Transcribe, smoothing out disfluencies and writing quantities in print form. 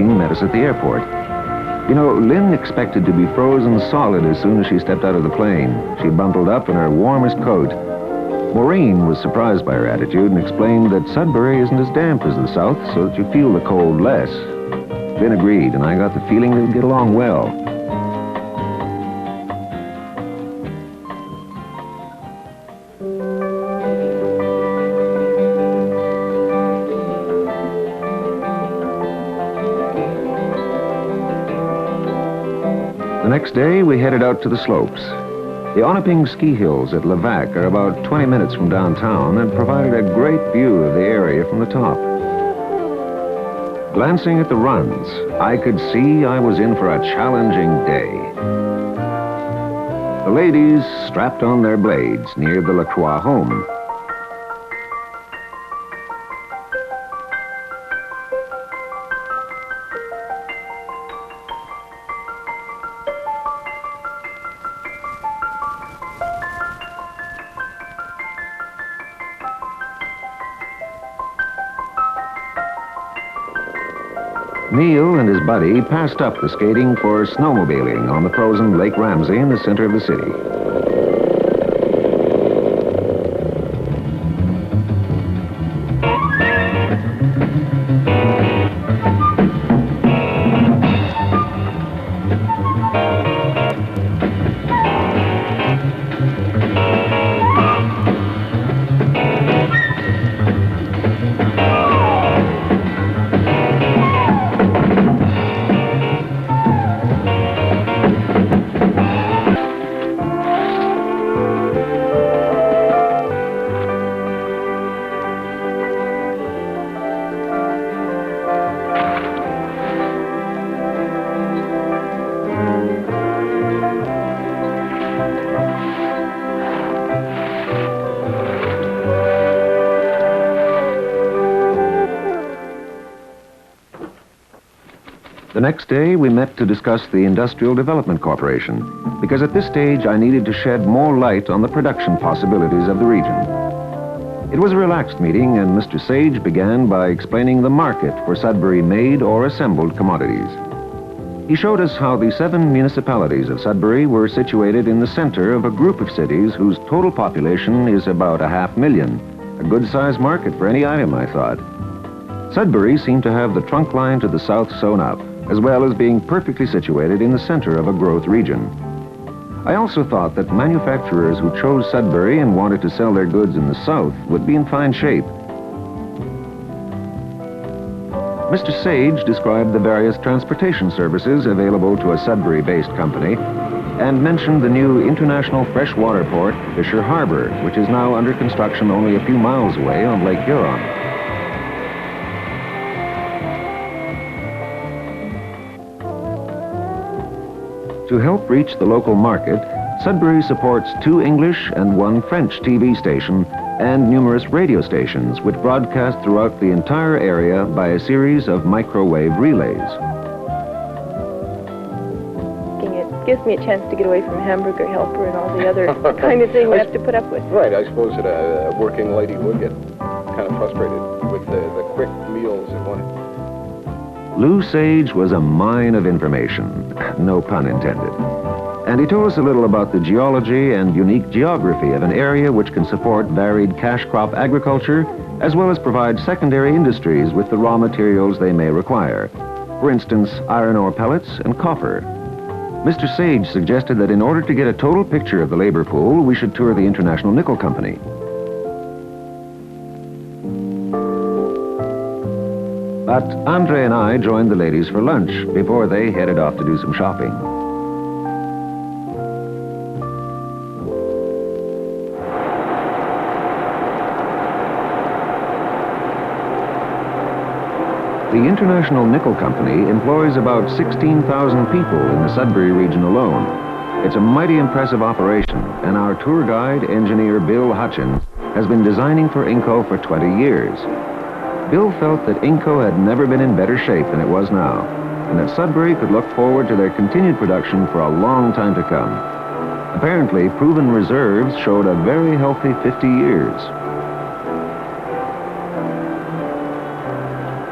meeting met us at the airport. You know, Lynn expected to be frozen solid as soon as she stepped out of the plane. She bundled up in her warmest coat. Maureen was surprised by her attitude and explained that Sudbury isn't as damp as the south, so that you feel the cold less. Lynn agreed, and I got the feeling they'd get along well. The next day, we headed out to the slopes. The Onaping ski hills at Levac are about 20 minutes from downtown and provided a great view of the area from the top. Glancing at the runs, I could see I was in for a challenging day. The ladies strapped on their blades near the Lacroix home. Neil and his buddy passed up the skating for snowmobiling on the frozen Lake Ramsey in the center of the city. The next day, we met to discuss the Industrial Development Corporation, because at this stage I needed to shed more light on the production possibilities of the region. It was a relaxed meeting, and Mr. Sage began by explaining the market for Sudbury-made or assembled commodities. He showed us how the 7 municipalities of Sudbury were situated in the center of a group of cities whose total population is about 500,000. A good-sized market for any item, I thought. Sudbury seemed to have the trunk line to the south sewn up, as well as being perfectly situated in the center of a growth region. I also thought that manufacturers who chose Sudbury and wanted to sell their goods in the south would be in fine shape. Mr. Sage described the various transportation services available to a Sudbury-based company and mentioned the new international freshwater port, Fisher Harbor, which is now under construction only a few miles away on Lake Huron. To help reach the local market, Sudbury supports 2 English and 1 French TV station and numerous radio stations which broadcast throughout the entire area by a series of microwave relays. It gives me a chance to get away from hamburger helper and all the other kind of thing we have to put up with. Right, I suppose that a working lady would get kind of frustrated with the quick meals and one. Lou Sage was a mine of information, no pun intended. And he told us a little about the geology and unique geography of an area which can support varied cash crop agriculture, as well as provide secondary industries with the raw materials they may require. For instance, iron ore pellets and copper. Mr. Sage suggested that in order to get a total picture of the labor pool, we should tour the International Nickel Company. But Andre and I joined the ladies for lunch before they headed off to do some shopping. The International Nickel Company employs about 16,000 people in the Sudbury region alone. It's a mighty impressive operation, and our tour guide, engineer Bill Hutchins, has been designing for Inco for 20 years. Bill felt that Inco had never been in better shape than it was now, and that Sudbury could look forward to their continued production for a long time to come. Apparently, proven reserves showed a very healthy 50 years.